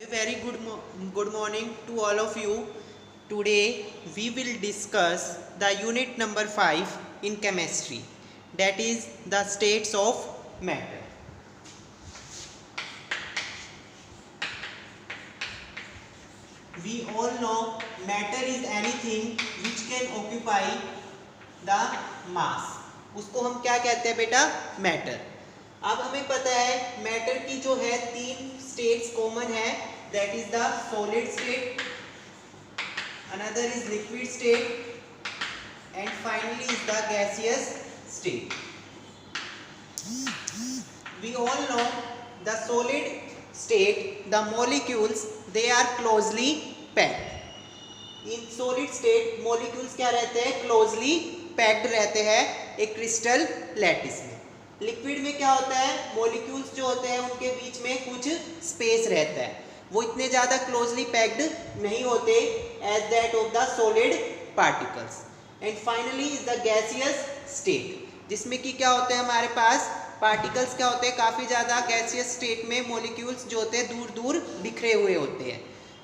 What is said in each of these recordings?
Very good morning to all of you. Today we will discuss the unit number 5 in chemistry, that is the states of matter. We all know matter is anything which can occupy the mass. उसको हम क्या कहते हैं बेटा? Matter. अब हमें पता है मैटर की जो है तीन स्टेट्स कॉमन है, that is the solid state, another is liquid state and finally is the gaseous state. We all know the solid state, the molecules they are closely packed. In solid state molecules क्या रहते हैं? closely packed रहते हैं एक crystal lattice में. Liquid में क्या होता है? मॉलिक्यूल्स जो होते हैं उनके बीच में कुछ स्पेस रहता है, वो इतने ज़्यादा क्लोजली पैक्ड नहीं होते as that of the solid particles. And finally is the gaseous state, जिसमें कि क्या होता है हमारे पास पार्टिकल्स क्या होते हैं काफ़ी ज़्यादा गैसियस स्टेट में मॉलिक्यूल्स जो होते हैं दूर दूर बिखरे हुए होते हैं.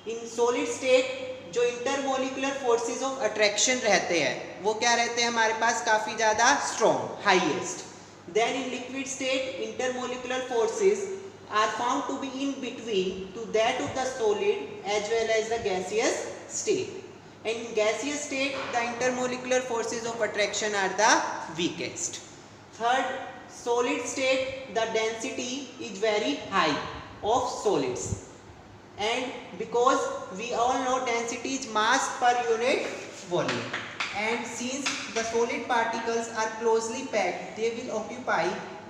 इन सॉलिड स्टेट जो इंटरमोलिकुलर फोर्सेस ऑफ अट्रैक्शन रहते हैं वो क्या रहते हैं हमारे पास काफ़ी ज़्यादा strong, highest. Then in liquid state intermolecular forces are found to be in between to that of the solid as well as the gaseous state. And in gaseous state the intermolecular forces of attraction are the weakest. Third, solid state the density is very high of solids, and because we all know density is mass per unit volume, and since the solid particles are closely packed they will occupy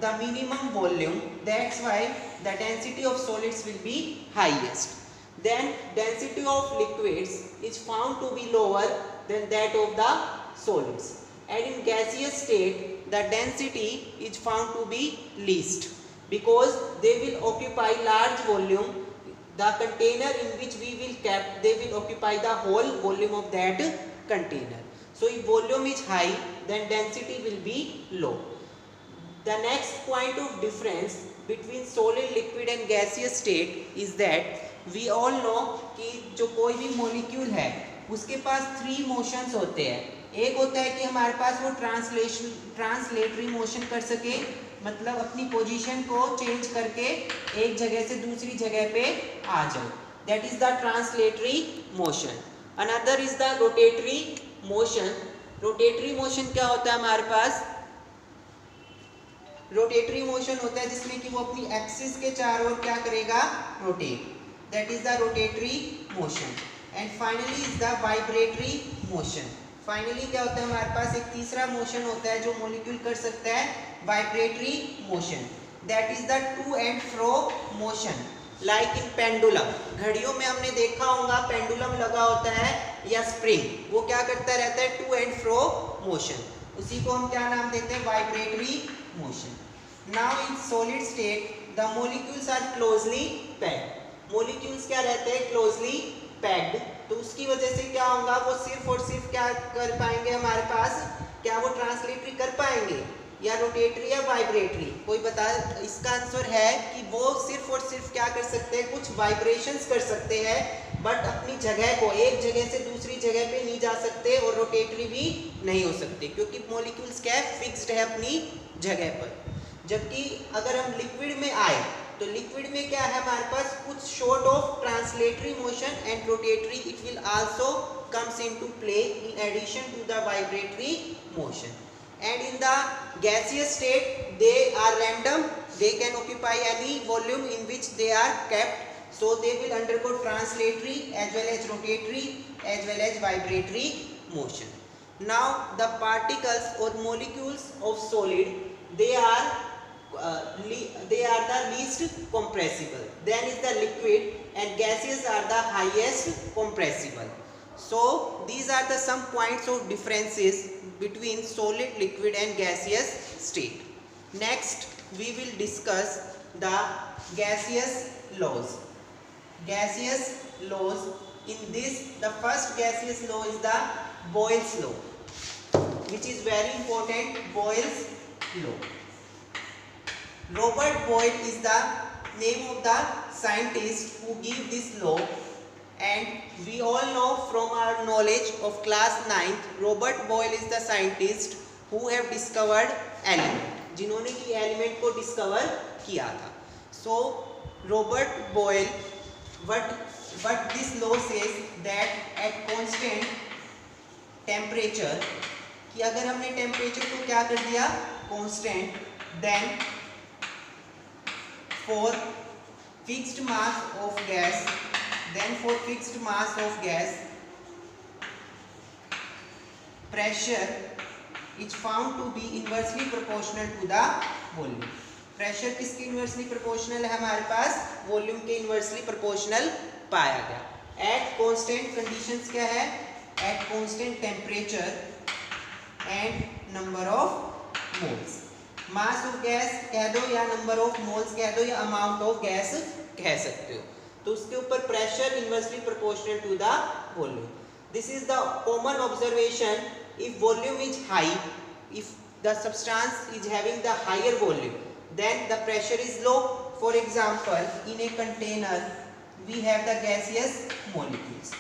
the minimum volume, that's why the density of solids will be highest. Then density of liquids is found to be lower than that of the solids, and in gaseous state the density is found to be least because they will occupy large volume. The container in which we will keep they will occupy the whole volume of that container. So if volume is high then density will be low. The next point of difference between solid, liquid and gaseous state is that we all know कि जो कोई भी molecule है उसके पास 3 motions होते हैं. एक होता है कि हमारे पास वो ट्रांसलेटरी मोशन कर सके, मतलब अपनी पोजीशन को चेंज करके एक जगह से दूसरी जगह पे आ जाए, that is the translatory motion. Another is the rotatory motion. Rotatory motion क्या होता है हमारे पास? रोटेटरी मोशन होता है जिसमें कि वो अपनी एक्सिस के चारों ओर क्या करेगा? Rotate, that is the rotatory motion. And finally is the vibratory motion. Finally क्या होता है हमारे पास एक तीसरा मोशन होता है जो मॉलिक्यूल कर सकता है, vibratory motion, that is the two and fro motion. Like in pendulum, घड़ियों में हमने देखा होगा पेंडुलम लगा होता है या स्प्रिंग, वो क्या करता रहता है? To and fro motion. उसी को हम क्या नाम देते हैं? Vibratory motion. Now in solid state the molecules are closely packed. Molecules क्या रहते हैं? Closely packed. तो उसकी वजह से क्या होगा? वो सिर्फ और सिर्फ क्या कर पाएंगे हमारे पास? क्या वो ट्रांसलेटरी कर पाएंगे या रोटेटरी या वाइब्रेटरी? कोई बता. इसका आंसर है कि वो सिर्फ और सिर्फ क्या कर सकते हैं? कुछ वाइब्रेशंस कर सकते हैं, बट अपनी जगह को एक जगह से दूसरी जगह पे नहीं जा सकते और रोटेटरी भी नहीं हो सकते क्योंकि मॉलिक्यूल्स क्या है? फिक्स्ड है अपनी जगह पर. जबकि अगर हम लिक्विड में आए तो लिक्विड में क्या है हमारे पास? कुछ short of translatory motion and rotatory it will also comes into play in addition to the vibratory motion. And in the gaseous state they are random, they can occupy any volume in which they are kept, so they will undergo translatory as well as rotatory as well as vibratory motion. Now the particles or molecules of solid they are the least compressible, then is the liquid, and gaseous are the highest compressible. So these are the some points of differences between solid, liquid and gaseous state. Next we will discuss the gaseous laws. Gaseous laws, in this the first gaseous law is the Boyle's law, which is very important. Boyle's law. Robert Boyle is the name of the scientist who give this law, and we all know from our knowledge of class 9th, Robert Boyle is the scientist who have discovered element, जिन्होंने कि element को discover किया था. So Robert Boyle, what this law says that at constant temperature, कि अगर हमने temperature को क्या कर दिया constant, then for fixed mass of gas, pressure is found to be inversely proportional to the volume. Pressure किसके इन्वर्सली प्रोपोर्शनल है हमारे पास, वॉल्यूम के इन्वर्सली प्रोपोर्शनल पाया गया. एट कांस्टेंट कंडीशंस क्या है, at constant temperature and number of moles. Mass of gas कह दो या नंबर ऑफ मोल्स कह दो या अमाउंट ऑफ गैस कह सकते हो, तो उसके ऊपर pressure inversely proportional to the volume. This is the common observation. If volume is high, if the substance is having the higher volume, then the pressure is low. For example, in a container we have the gaseous molecules.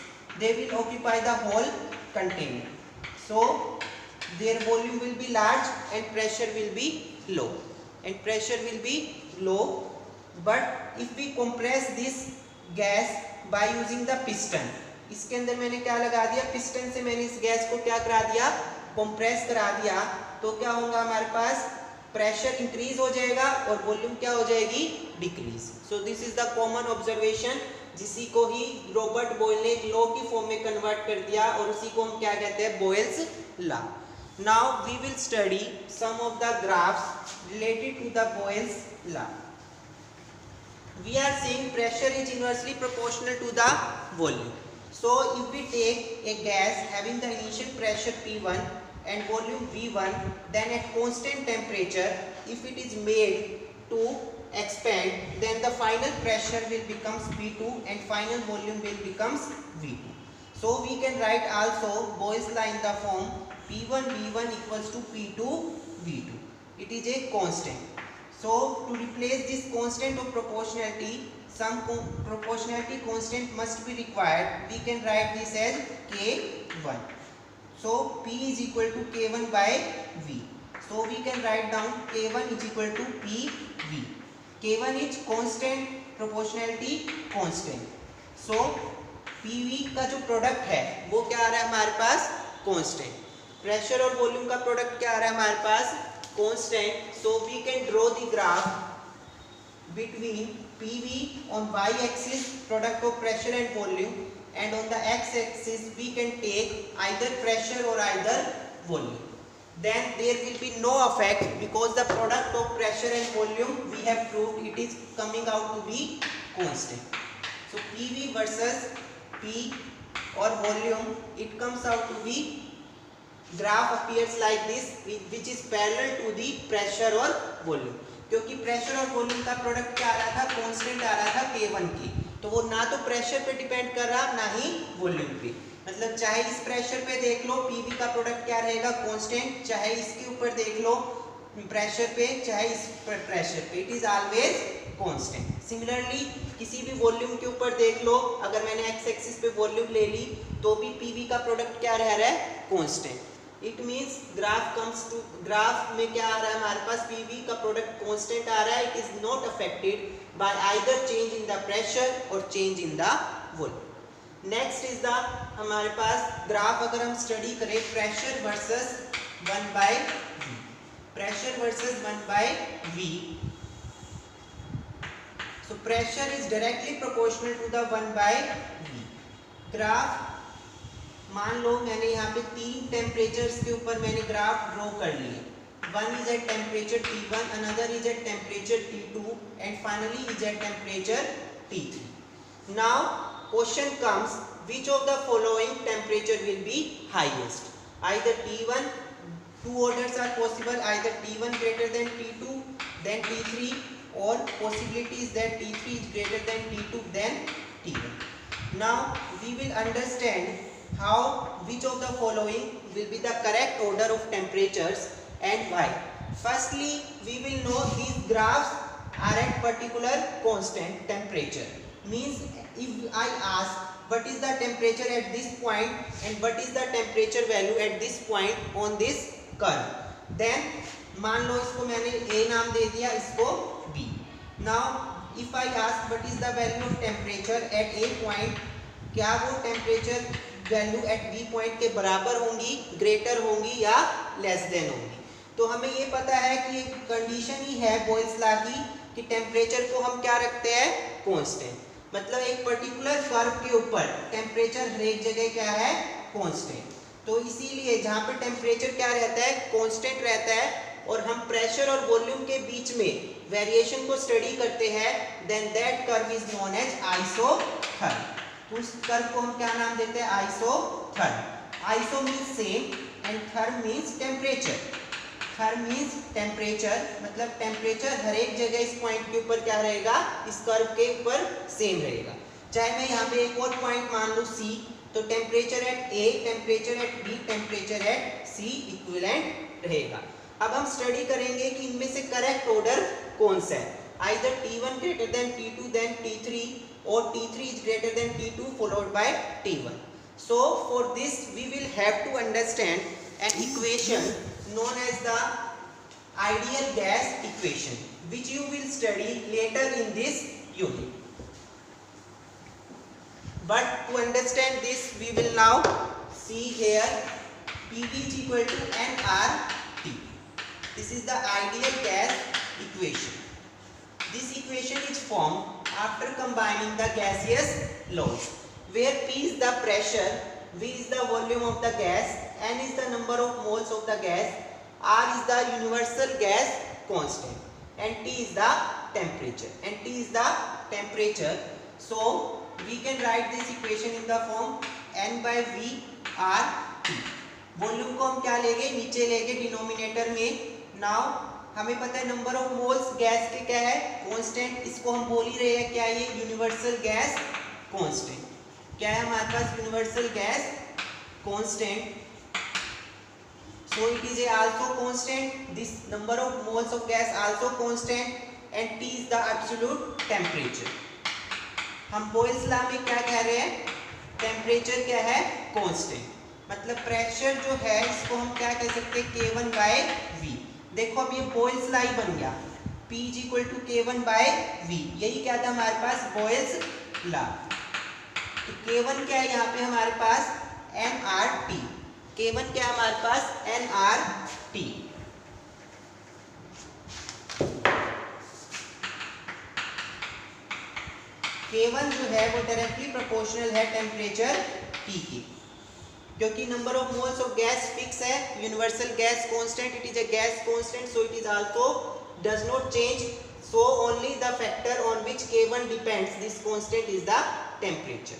They will occupy the whole container, so their volume will be large and pressure will be low, but if we compress this gas by using the piston, इसके अंदर मैंने क्या लगा दिया, piston से मैंने इस gas को क्या करा दिया, कंप्रेस करा दिया, तो क्या होगा हमारे पास, प्रेशर इंक्रीज हो जाएगा और वॉल्यूम क्या हो जाएगी, decrease. So this is the common observation, जिसी को ही रॉबर्ट बॉयल ने एक लॉ की फॉर्म में कन्वर्ट कर दिया और उसी को हम क्या कहते हैं, Boyle's law. Now we will study some of the graphs related to the Boyle's law. We are saying pressure is inversely proportional to the volume. So if we take a gas having the initial pressure P1 and volume V1, then at constant temperature, if it is made to expand, then the final pressure will becomes P2 and final volume will becomes V2. So we can write also Boyle's law in the form P1 V1 equals to P2 V2. It is a constant. So to replace this constant of proportionality, some proportionality constant must be required. We can write this as K1. So P is equal to K1 by V. So we can write down K1 is equal to PV. K1 is constant, proportionality constant. So PV का जो product है वो क्या आ रहा है हमारे पास, constant. Pressure और volume का प्रोडक्ट क्या आ रहा है हमारे पास, constant. So we can draw the graph between PV on y-axis, product of pressure and volume, and on the x-axis we can take either pressure or either volume. Then there will be no effect because the product of pressure and volume we have proved it is coming out to be constant. So PV versus P or volume, it comes out to be, graph appears like this, which is parallel to the pressure or volume. क्योंकि pressure और volume का product क्या आ रहा था, constant आ रहा था K1 की, तो वो ना तो प्रेशर पे डिपेंड कर रहा ना ही वॉल्यूम पे. मतलब चाहे इस प्रेशर पे देख लो PV का प्रोडक्ट क्या रहेगा, कांस्टेंट, चाहे इसके ऊपर देख लो प्रेशर पे, चाहे इस प्रेशर पे, it is always constant. Similarly किसी भी वॉल्यूम के ऊपर देख लो, अगर मैंने एक्स एक्सिस पे वॉल्यूम ले ली तो भी PV का प्रोडक्ट क्या रह रहा है, कांस्टेंट. इट मीन्स ग्राफ में क्या आ रहा है हमारे पास, PV का प्रोडक्ट कांस्टेंट आ रहा है. It is not affected by either change in the pressure और change in the volume. Next is the हमारे पास ग्राफ, अगर हम स्टडी करें pressure versus 1/V, pressure versus 1/V. So pressure is directly proportional to the 1/V. Graph मान लो मैंने यहाँ पे 3 टेम्परेचर्स के ऊपर मैंने ग्राफ ड्रॉ कर लिए. One is at temperature T1, another is at temperature T2, and finally is at temperature T3. Now question comes, which of the following temperature will be highest? Either T1, two orders are possible, either T1 greater than T2 then T3, or possibility is that T3 is greater than T2 then T1. Now we will understand how which of the following will be the correct order of temperatures and why. Firstly we will know these graphs are at particular constant temperature. Means if I ask what is the temperature at this point and what is the temperature value at this point on this curve, then मान लो इसको मैंने A नाम दे दिया, इसको B. Now if I ask what is the value of temperature at A point, क्या वो temperature value at B point के बराबर होंगी, ग्रेटर होंगी या लेस देन होंगी. तो हमें ये पता है कि एक कंडीशन ही है बॉयल्स लॉ की कि टेम्परेचर को हम क्या रखते हैं, कांस्टेंट. मतलब एक पर्टिकुलर कर्व के ऊपर टेम्परेचर हर एक जगह क्या है, कांस्टेंट. तो इसीलिए जहाँ पे टेम्परेचर क्या रहता है, कांस्टेंट रहता है, और हम प्रेशर और वॉल्यूम के बीच में वेरिएशन को स्टडी करते हैं, then that curve is known as isotherm. उस कर्व को हम क्या नाम देते हैं, isotherm. Iso means same and therm means temperature. Therm means temperature, मतलब टेम्परेचर हर एक जगह इस पॉइंट के ऊपर क्या रहेगा, इस कर्व के ऊपर सेम रहेगा. चाहे मैं यहाँ पे एक और पॉइंट मान लूँ C, तो temperature at A, temperature at B, temperature at C equivalent रहेगा. अब हम स्टडी करेंगे कि इनमें से करेक्ट ऑर्डर कौन सा है. Either T1 greater than T2 then T3 or T3 is greater than T2 followed by T1. So for this we will have to understand an equation known as the ideal gas equation, which you will study later in this unit. But to understand this we will now see here PV is equal to nRT. This is the ideal gas equation. This equation is formed after combining the gaseous laws, where P is the pressure, V is the volume of the gas, N is the number of moles of the gas, R is the universal gas constant, and T is the temperature. And T is the temperature. So we can write this equation in the form N by V R T. Volume को हम क्या लेंगे, नीचे लेंगे denominator में. Now हमें पता है नंबर ऑफ मोल्स गैस के क्या है, कांस्टेंट. इसको हम बोल ही रहे हैं क्या, ये यूनिवर्सल गैस कांस्टेंट. क्या है हमारे पास, universal gas constant. So it is also constant. This number of moles of gas also constant, and T is the absolute temperature. हम बॉयल्स लॉ में क्या कह रहे हैं, टेम्परेचर क्या है, कांस्टेंट. मतलब प्रेशर जो है इसको हम क्या कह सकते हैं, K1 बाय V. देखो अब ये बॉयल्स लॉ बन गया, P is equal to K1 by V. यही क्या था हमारे पास, बॉयल्स लॉ. तो K1 क्या है यहाँ पे हमारे पास, nRT. K1 क्या है हमारे पास, nRT. K1 जो है वो डायरेक्टली प्रोपोर्शनल है टेम्परेचर T की, क्योंकि number of moles of gas fix है, universal gas constant, it is a gas constant, so it is also does not change. So only the factor on which K1 depends, this constant is the temperature.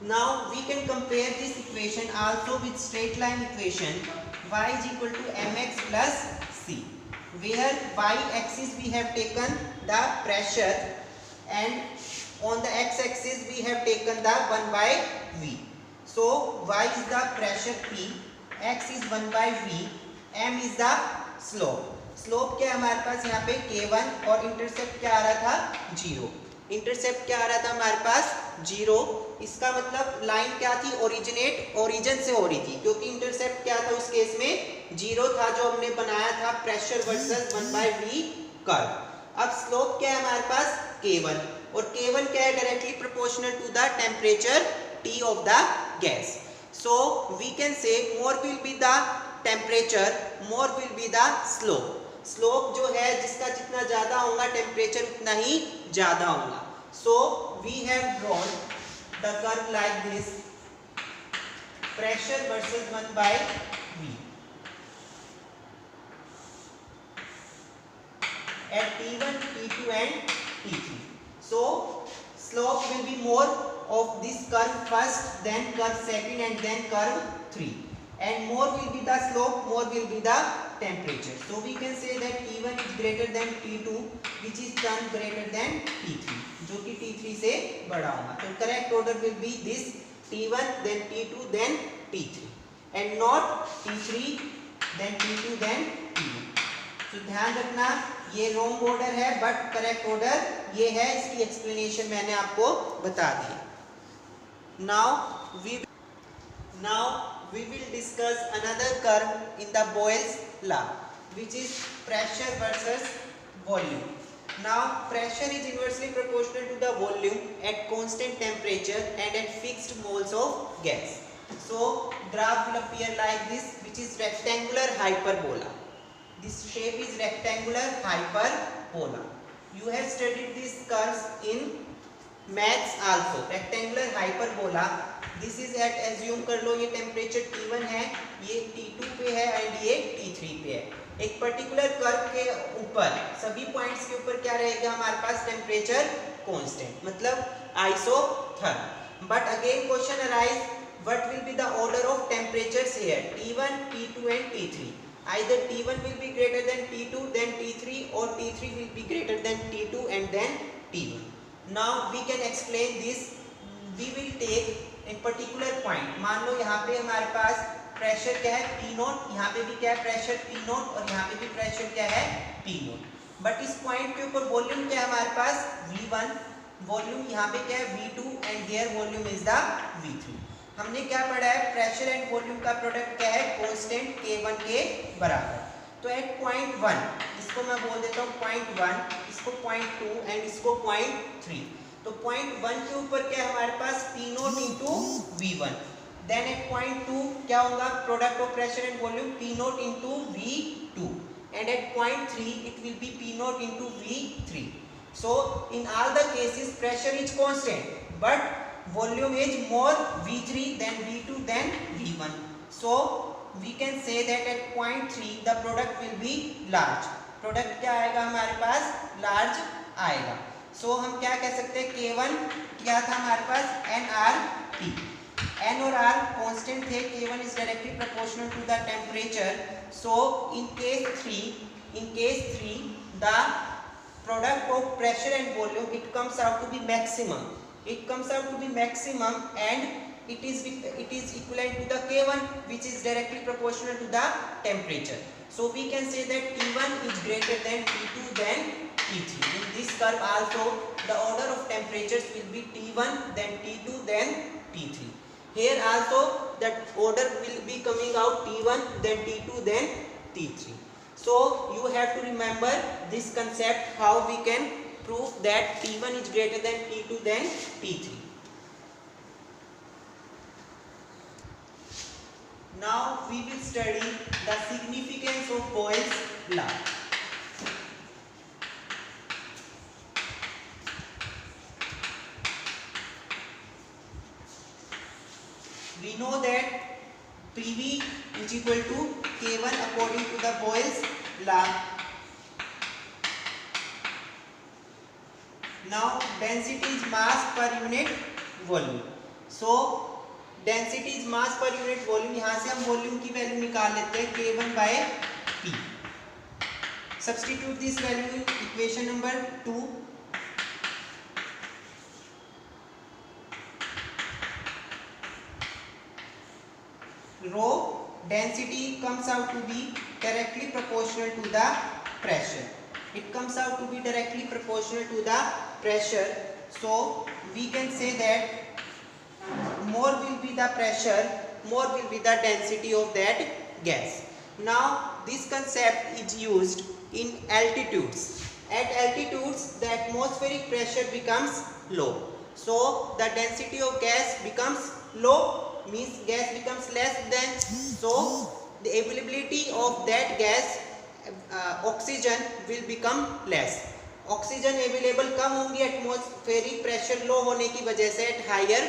Now we can compare this equation also with straight line equation y is equal to mx plus c, where y axis we have taken the pressure and on the x axis we have taken the 1 by v. So y is the pressure P, x is 1 by v, m is the slope. Slope क्या है हमारे पास यहाँ पे K1, और intercept क्या आ रहा था, 0. Intercept क्या आ रहा था हमारे पास, 0. इसका मतलब लाइन क्या थी, ओरिजिन से हो रही थी, क्योंकि इंटरसेप्ट क्या था उस केस में, 0 था जो हमने बनाया था pressure versus 1 by v curve. अब स्लोप क्या है हमारे पास, K1, और K1 क्या है, directly proportional to the temperature T of the gas. So we can say more will be the temperature, more will be the slope. Slope जो है जिसका जितना ज़्यादा होगा टेम्परेचर उतना ही ज़्यादा होगा. So we have drawn the curve like this, pressure versus 1 by V at T1, T2 and T3. So slope will be more of this curve first, then curve second, and then curve 3. And more will be the slope, more will be the temperature. So we can say that T1 is greater than T2, which is term greater than T3, जो कि T3 से बड़ा होगा. तो correct order will be this, T1 then T2 then T3, and not T3 then T2 then T1. तो ध्यान रखना ये रॉन्ग ऑर्डर है बट करेक्ट ऑर्डर ये है, इसकी एक्सप्लेनेशन मैंने आपको बता दी। Now we will discuss another curve in the Boyle's law which is pressure versus volume. Now pressure is inversely proportional to the volume at constant temperature and at fixed moles of gas. So graph will appear like this, which is rectangular hyperbola. This shape is rectangular hyperbola. You have studied these curves in maths also. Rectangular hyperbola. This is at, assume कर लो ये temperature T1 है, ये T2 पे है and ये T3 पे है। एक पर्टिकुलर कर्व के ऊपर सभी पॉइंट्स के ऊपर क्या रहेगा हमारे पास, टेम्परेचर कांस्टेंट, मतलब isotherm. But again question arise, what will be the order of temperatures here, T1, T2 and T3। either T1 will be greater than T2 then T3 or T3 will be greater than T2 and then T1. Now we can explain this. We will take एक particular point, मान लो यहाँ पे हमारे पास pressure क्या है P note, यहाँ पे भी क्या है प्रेशर P नोट और यहाँ पे भी प्रेशर क्या है P नोट। बट इस पॉइंट के ऊपर वॉल्यूम क्या है हमारे पास V1, वॉल्यूम यहाँ पे क्या है V2 and there volume is the V3। हमने क्या पढ़ा है, प्रेशर एंड वॉल्यूम का प्रोडक्ट क्या है, कांस्टेंट K1 के बराबर। तो एट पॉइंट 1, इसको मैं बोल देता हूँ पॉइंट 1, इसको पॉइंट 2 एंड इसको पॉइंट 3। तो पॉइंट 1 के ऊपर क्या है हमारे पास P naught into V1। Then at point 2 क्या होगा, product of pressure and volume P naught into V2 and at point 3 it will be P naught into V3। So in all the cases pressure is constant but volume is more V3 than V2 than V1. So we can say that at point 3 the product will be large. Product क्या आएगा हमारे पास, large आएगा। So हम क्या कह सकते हैं, K1 क्या था हमारे पास, nRT। N और R constant थे, K1 is directly proportional to the temperature. So in case 3 the product of pressure and volume it comes out to be maximum. It comes out to be maximum and it is equivalent to the K1 which is directly proportional to the temperature. So we can say that T1 is greater than T2 than T3. In this curve also the order of temperatures will be T1 then T2 then T3. Here also that order will be coming out T1 then T2 then T3. So you have to remember this concept, how we can prove that T1 is greater than T2 than T3. Now we will study the significance of Boyle's law. We know that PV is equal to K1 according to the Boyle's law. Now density is mass per unit volume. So density is mass per unit volume, यहाँ से हम volume की value निकाल लेते हैं K1 by P. Substitute this value in equation number 2. Rho density comes out to be directly proportional to the pressure. It comes out to be directly proportional to the pressure. So we can say that more will be the pressure, more will be the density of that gas. Now this concept is used in altitudes. At altitudes the atmospheric pressure becomes low. So the density of gas becomes low, means gas becomes less than, so the availability of that gas oxygen will become less. Oxygen available कम होंगी atmospheric pressure low होने की वजह से at higher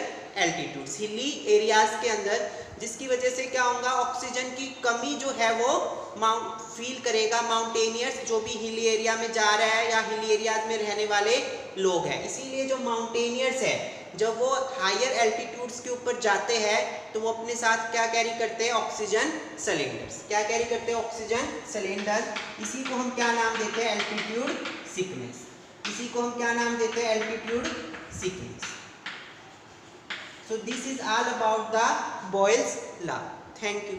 altitudes, hilly areas के अंदर, जिसकी वजह से क्या होगा, ऑक्सीजन की कमी जो है वो फील करेगा माउंटेनियर्स, जो भी हिली एरिया में जा रहा है या हिली एरियाज में रहने वाले लोग हैं। इसीलिए जो माउंटेनियर्स है जब वो हायर एल्टीट्यूड्स के ऊपर जाते हैं तो वो अपने साथ क्या कैरी करते हैं, ऑक्सीजन सिलेंडर्स। क्या कैरी करते हैं, ऑक्सीजन सिलेंडर। इसी को हम क्या नाम देते हैं, एल्टीट्यूड सिकनेस। इसी को हम क्या नाम देते हैं, altitude sickness. So this is all about the Boyle's law. Thank you.